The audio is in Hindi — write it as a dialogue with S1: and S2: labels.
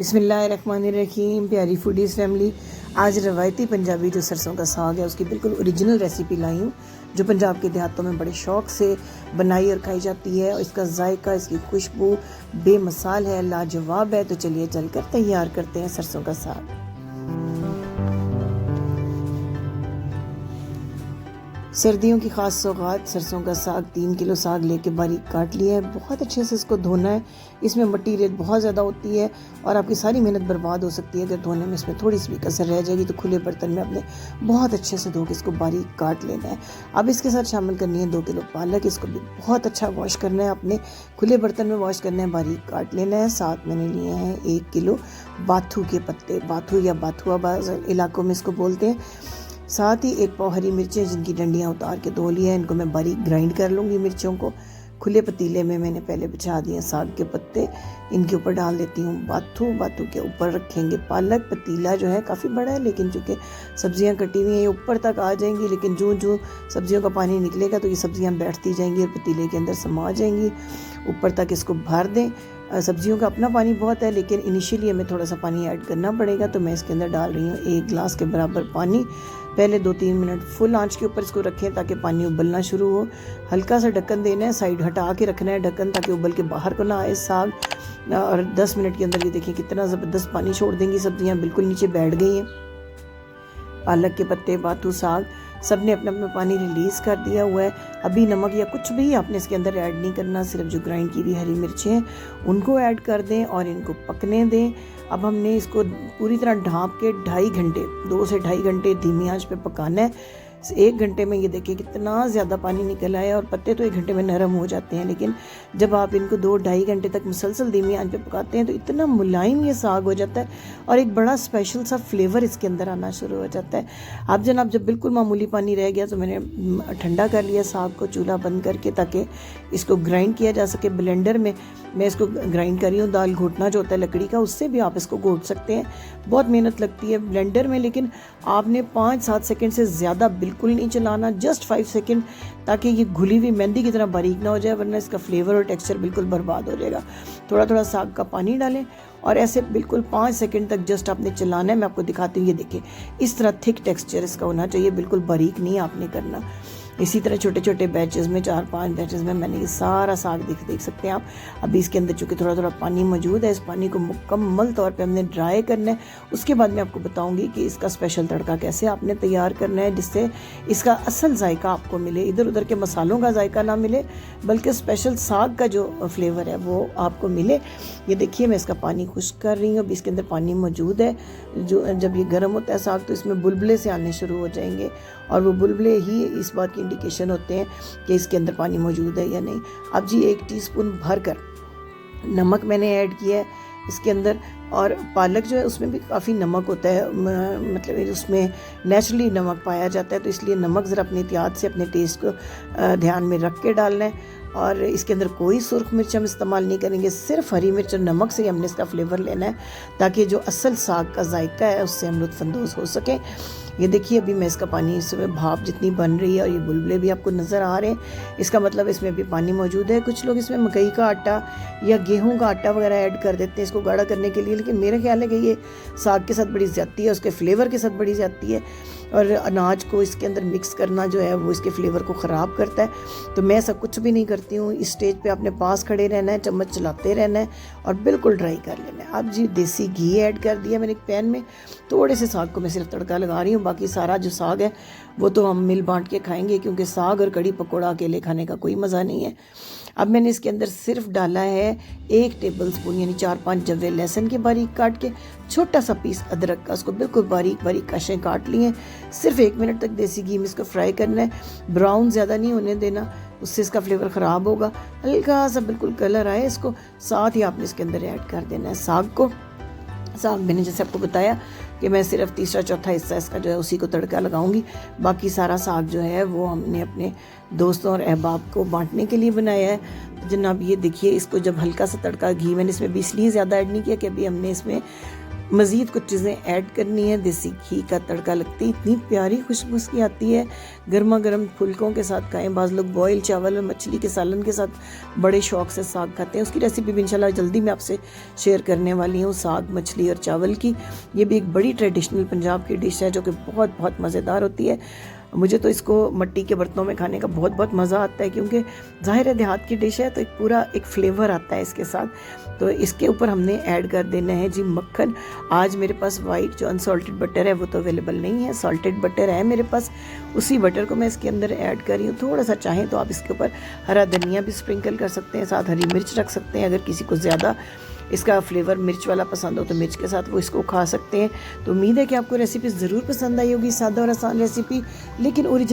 S1: बिस्मिल्लाहिर्रहमानिर्रहीम। प्यारी फूडीज़ फैमिली, आज रवायती पंजाबी जो सरसों का साग है उसकी बिल्कुल ओरिजिनल रेसिपी लाई हूँ, जो पंजाब के देहातों में बड़े शौक़ से बनाई और खाई जाती है। और इसका जायका, इसकी खुशबू बेमिसाल है, लाजवाब है। तो चलिए चलकर तैयार करते हैं सरसों का साग। सर्दियों की ख़ास सौगात सरसों का साग। 3 किलो साग लेके बारीक काट लिया है। बहुत अच्छे से इसको धोना है। इसमें मटीरियल बहुत ज़्यादा होती है और आपकी सारी मेहनत बर्बाद हो सकती है अगर धोने में इसमें थोड़ी सी भी कसर रह जाएगी। तो खुले बर्तन में अपने बहुत अच्छे से धो के इसको बारीक काट लेना है। अब इसके साथ शामिल करनी है 2 किलो पालक। इसको भी बहुत अच्छा वॉश करना है, अपने खुले बर्तन में वॉश करना है, बारीक काट लेना है। साथ मैंने लिए हैं 1 किलो बाथू के पत्ते, बाथू या बाथुआ इलाकों में इसको बोलते हैं। साथ ही 1 पाव हरी मिर्चें जिनकी डंडियाँ उतार के धो लिया है। इनको मैं बारीक ग्राइंड कर लूँगी मिर्चों को। खुले पतीले में मैंने पहले बिछा दिए साग के पत्ते। इनके ऊपर डाल देती हूँ बाथू। बाथू के ऊपर रखेंगे पालक। पतीला जो है काफ़ी बड़ा है, लेकिन चूँकि सब्जियाँ कटी हुई हैं ये ऊपर तक आ जाएंगी, लेकिन जो जो सब्जियों का पानी निकलेगा तो ये सब्जियाँ बैठती जाएंगी और पतीले के अंदर समा जाएंगी। ऊपर तक इसको भर दें। सब्जियों का अपना पानी बहुत है, लेकिन इनिशियली हमें थोड़ा सा पानी ऐड करना पड़ेगा। तो मैं इसके अंदर डाल रही हूँ 1 गिलास के बराबर पानी। पहले 2-3 मिनट फुल आंच के ऊपर इसको रखें ताकि पानी उबलना शुरू हो। हल्का सा ढक्कन देना है, साइड हटा के रखना है ढक्कन, ताकि उबल के बाहर को ना आए साग। और 10 मिनट के अंदर ये देखिए कितना ज़बरदस्त पानी छोड़ देंगी। सब्जियाँ बिल्कुल नीचे बैठ गई हैं। पालक के पत्ते, बाथू, साग सब ने अपना अपना पानी रिलीज़ कर दिया हुआ है। अभी नमक या कुछ भी आपने इसके अंदर ऐड नहीं करना, सिर्फ जो ग्राइंड की हुई हरी मिर्चें हैं उनको ऐड कर दें और इनको पकने दें। अब हमने इसको पूरी तरह ढाँप के 2.5 घंटे 2 से 2.5 घंटे धीमी आंच पे पकाना है। 1 घंटे में ये देखिए कितना ज़्यादा पानी निकल आया। और पत्ते तो 1 घंटे में नरम हो जाते हैं, लेकिन जब आप इनको 2-2.5 घंटे तक मुसलसल धीमी आंच पे पकाते हैं तो इतना मुलायम ये साग हो जाता है और एक बड़ा स्पेशल सा फ्लेवर इसके अंदर आना शुरू हो जाता है। अब जनाब जब बिल्कुल मामूली पानी रह गया तो मैंने ठंडा कर लिया साग को चूल्हा बंद करके, ताकि इसको ग्राइंड किया जा सके। ब्लेंडर में मैं इसको ग्राइंड कर रही हूँ। दाल घोटना जो होता है लकड़ी का, उससे भी आप इसको घोट सकते हैं। बहुत मेहनत लगती है ब्लेंडर में, लेकिन आपने 5-7 सेकंड से ज़्यादा बिल्कुल नहीं चलाना, जस्ट 5 सेकंड, ताकि ये घुली हुई मेहंदी की तरह बारीक ना हो जाए, वरना इसका फ्लेवर और टेक्सचर बिल्कुल बर्बाद हो जाएगा। थोड़ा थोड़ा साग का पानी डालें और ऐसे बिल्कुल 5 सेकंड तक जस्ट आपने चलाना है। मैं आपको दिखाती हूँ, ये देखिए इस तरह थिक टेक्सचर इसका होना चाहिए, बिल्कुल बारीक नहीं आपने करना। इसी तरह छोटे छोटे बैचेस में 4-5 बैचेस में मैंने ये सारा साग देख सकते हैं आप। अभी इसके अंदर चूँकि थोड़ा थोड़ा पानी मौजूद है, इस पानी को मुकम्मल तौर पे हमने ड्राई करना है। उसके बाद मैं आपको बताऊंगी कि इसका स्पेशल तड़का कैसे आपने तैयार करना है, जिससे इसका असल जायका आपको मिले, इधर उधर के मसालों का जायका ना मिले, बल्कि स्पेशल साग का जो फ्लेवर है वो आपको मिले। ये देखिए मैं इसका पानी खुश्क कर रही हूँ। अभी इसके अंदर पानी मौजूद है। जो जब ये गर्म होता है साग तो इसमें बुलबुले से आने शुरू हो जाएंगे, और वो बुलबुले ही इस बात की इंडिकेशन होते हैं कि इसके अंदर पानी मौजूद है या नहीं। अब जी 1 टीस्पून भरकर नमक मैंने ऐड किया है इसके अंदर। और पालक जो है उसमें भी काफ़ी नमक होता है, मतलब उसमें नेचुरली नमक पाया जाता है, तो इसलिए नमक ज़रा अपनी एहतियात से अपने टेस्ट को ध्यान में रख के डालना है। और इसके अंदर कोई सुर्ख मिर्च हम इस्तेमाल नहीं करेंगे, सिर्फ हरी मिर्च और नमक से ही हमने इसका फ्लेवर लेना है, ताकि जो असल साग का जायका है उससे हम लुत्फ़अंदोज़ हो सकें। ये देखिए अभी मैं इसका पानी, इसमें भाप जितनी बन रही है और ये बुलबुले भी आपको नज़र आ रहे हैं, इसका मतलब इसमें भी पानी मौजूद है। कुछ लोग इसमें मकई का आटा या गेहूं का आटा वगैरह ऐड कर देते हैं इसको गाढ़ा करने के लिए, लेकिन मेरा ख्याल है कि ये साग के साथ बड़ी ज़्यादती है, उसके फ्लेवर के साथ बड़ी ज़्यादती है। और अनाज को इसके अंदर मिक्स करना जो है वो इसके फ्लेवर को ख़राब करता है। तो मैं ऐसा कुछ भी नहीं करती हूँ। इस स्टेज पे आपने पास खड़े रहना है, चम्मच चलाते रहना है और बिल्कुल ड्राई कर लेना है। अब जी देसी घी ऐड कर दिया मैंने एक पैन में। थोड़े से साग को मैं सिर्फ तड़का लगा रही हूँ, बाकी सारा जो साग है वो तो हम मिल बांट के खाएंगे, क्योंकि साग और कड़ी पकौड़ा अकेले खाने का कोई मज़ा नहीं है। अब मैंने इसके अंदर सिर्फ डाला है 1 टेबल स्पून यानी 4-5 जवे लहसुन के बारीक काट के, छोटा सा पीस अदरक का, उसको बिल्कुल बारीक बारीक कशें काट ली हैं। सिर्फ 1 मिनट तक देसी घी में इसको फ्राई करना है, ब्राउन ज़्यादा नहीं होने देना, उससे इसका फ्लेवर ख़राब होगा। हल्का सा बिल्कुल कलर आए इसको, साथ ही आपने इसके अंदर ऐड कर देना है साग को। साग मैंने जैसे आपको बताया कि मैं सिर्फ तीसरा चौथा हिस्सा इसका जो है उसी को तड़का लगाऊंगी। बाकी सारा साग जो है वो हमने अपने दोस्तों और अहबाब को बांटने के लिए बनाया है। तो जनाब ये देखिए इसको जब हल्का सा तड़का, घी मैंने इसमें भी इसलिए ज़्यादा ऐड नहीं किया कि अभी हमने इसमें मज़ीद कुछ चीज़ें ऐड करनी है। देसी घी का तड़का लगती है, इतनी प्यारी खुशबू उसकी आती है। गर्मा गर्म फुलकों के साथ खाएं। बाज़ लोग बॉयल चावल और मछली के सालन के साथ बड़े शौक़ से साग खाते हैं। उसकी रेसिपी भी इंशाल्लाह जल्दी मैं आपसे शेयर करने वाली हूँ, साग मछली और चावल की। ये भी एक बड़ी ट्रेडिशनल पंजाब की डिश है जो कि बहुत बहुत मज़ेदार होती है। मुझे तो इसको मट्टी के बर्तनों में खाने का बहुत बहुत मज़ा आता है, क्योंकि ज़ाहिर है देहात की डिश है तो एक फ्लेवर आता है इसके साथ। तो इसके ऊपर हमने ऐड कर देना है जी मक्खन। आज मेरे पास वाइट जो अनसॉल्टेड बटर है वो तो अवेलेबल नहीं है, सॉल्टेड बटर है मेरे पास। उसी बटर को मैं इसके अंदर ऐड कर रही हूँ। थोड़ा सा चाहें तो आप इसके ऊपर हरा धनिया भी स्प्रिंकल कर सकते हैं, साथ हरी मिर्च रख सकते हैं। अगर किसी को ज़्यादा इसका फ्लेवर मिर्च वाला पसंद हो तो मिर्च के साथ वो इसको खा सकते हैं। तो उम्मीद है कि आपको रेसिपी ज़रूर पसंद आई होगी। सादा और आसान रेसिपी, लेकिन ओरिजिनल